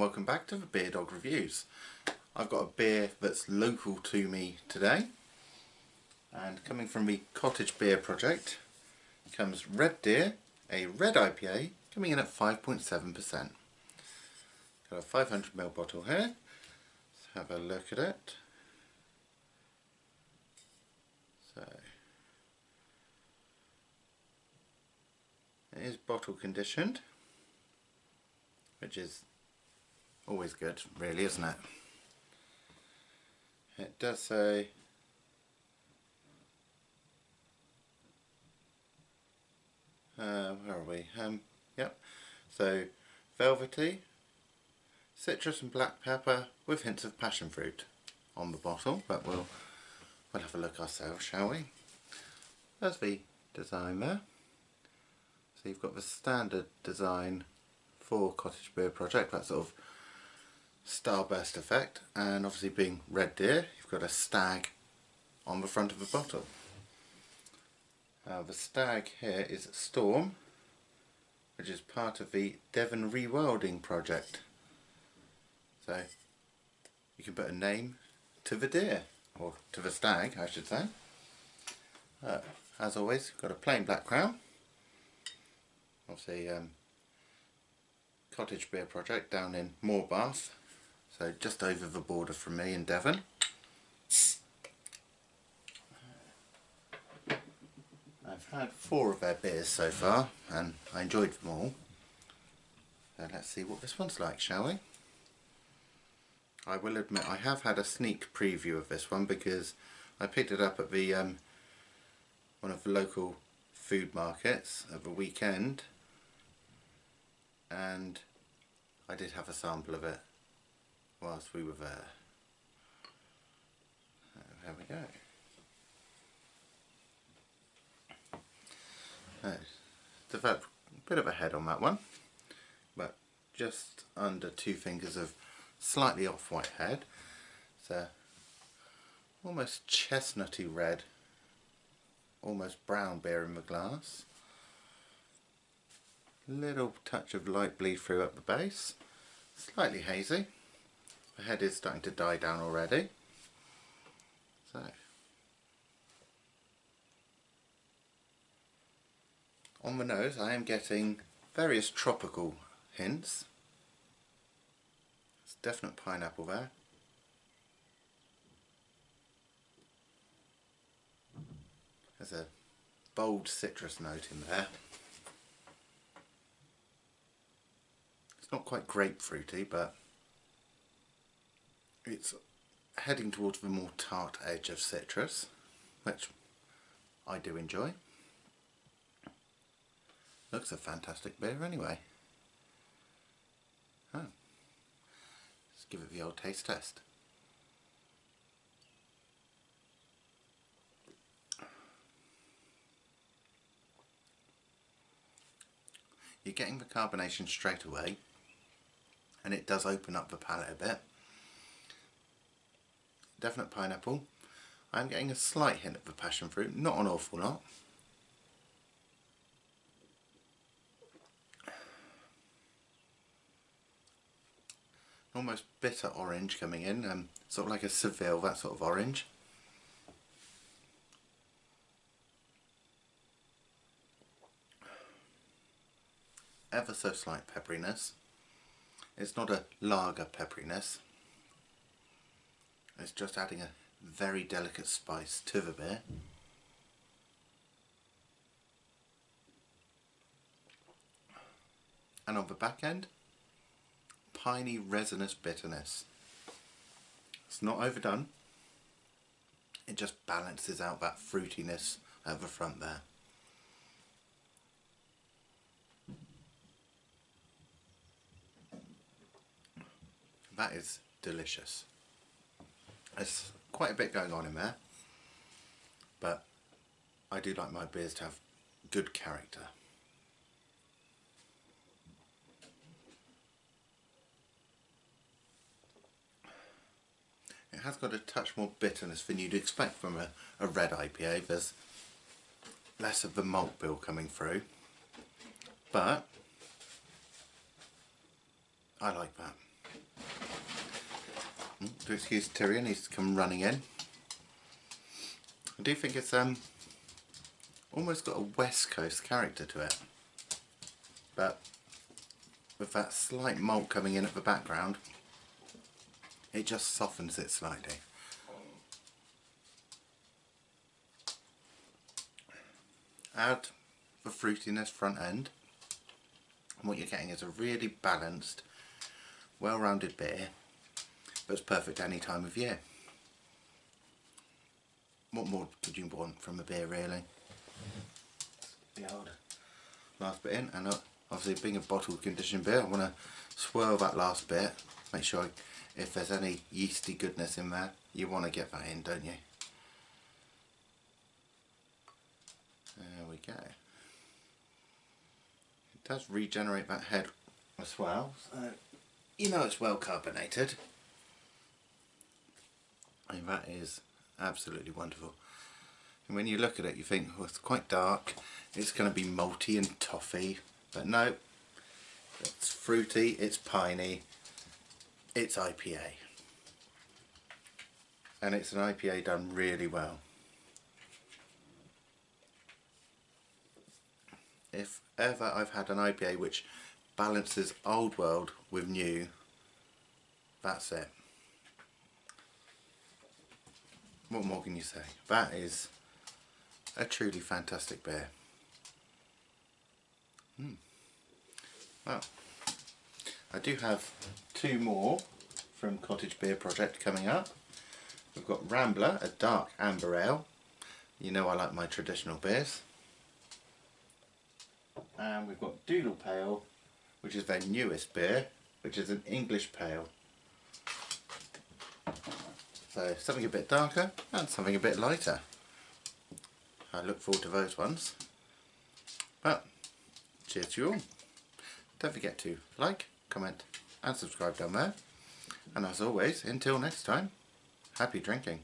welcome back to the Beer Dog Reviews. I've got a beer that's local to me today, and coming from the Cottage beer project comes Red Deer, a red IPA coming in at 5.7%. Got a 500ml bottle here. Let's have a look at it. So it is bottle conditioned, which is always good, really, isn't it? It does say where are we? Yep. So velvety, citrus and black pepper with hints of passion fruit on the bottle, but we'll have a look ourselves, shall we? There's the design there. So you've got the standard design for Cottage Beer Project, that sort of starburst effect, and obviously being Red Deer, you've got a stag on the front of the bottle. The stag here is Storm, which is part of the Devon Rewilding project. So you can put a name to the deer, or to the stag I should say. As always, you've got a plain black crown. Obviously Cottage Beer Project down in Moorbath, so just over the border from me in Devon. I've had 4 of their beers so far and I enjoyed them all. So let's see what this one's like, shall we? I will admit I have had a sneak preview of this one because I picked it up at the one of the local food markets at the weekend, and I did have a sample of it whilst we were there. There we go. Developed a bit of a head on that one, but just under 2 fingers of slightly off-white head. It's a almost chestnutty red, almost brown beer in the glass. Little touch of light bleed through at the base, slightly hazy. The head is starting to die down already. So on the nose I am getting various tropical hints. There's definite pineapple there. There's a bold citrus note in there. It's not quite grapefruity, but it's heading towards the more tart edge of citrus, which I do enjoy. Looks a fantastic beer anyway. Oh. Let's give it the old taste test. You're getting the carbonation straight away, and it does open up the palate a bit. Definite pineapple. I'm getting a slight hint of the passion fruit, not an awful lot. Almost bitter orange coming in, sort of like a Seville, that sort of orange. Ever so slight pepperiness. It's not a lager pepperiness. It's just adding a very delicate spice to the beer. And on the back end, piney resinous bitterness. It's not overdone. It just balances out that fruitiness at the front there. That is delicious. There's quite a bit going on in there, but I do like my beers to have good character. It has got a touch more bitterness than you'd expect from a red IPA. There's less of the malt bill coming through, but I like that. Do excuse Tyrion, he's come running in. I do think it's almost got a West Coast character to it, but with that slight malt coming in at the background, it just softens it slightly. Add the fruitiness front end, and what you're getting is a really balanced, well-rounded beer that's perfect any time of year. What more could you want from a beer, really? The old last bit in, and obviously being a bottled conditioned beer, I want to swirl that last bit, make sure if there's any yeasty goodness in there, you want to get that in, don't you? There we go. It does regenerate that head as well, so you know it's well carbonated. And that is absolutely wonderful. And when you look at it, you think, oh, it's quite dark, it's going to be malty and toffee, but no, it's fruity, it's piney, it's IPA. And it's an IPA done really well. If ever I've had an IPA which balances old world with new, that's it. What more can you say? That is a truly fantastic beer. Well, I do have two more from Cottage Beer Project coming up. We've got Rambler, a dark amber ale. You know I like my traditional beers. And we've got Doodle Pale, which is their newest beer, which is an English pale. So something a bit darker and something a bit lighter. I look forward to those ones. But cheers to you all. Don't forget to like, comment and subscribe down there. And as always, until next time, happy drinking.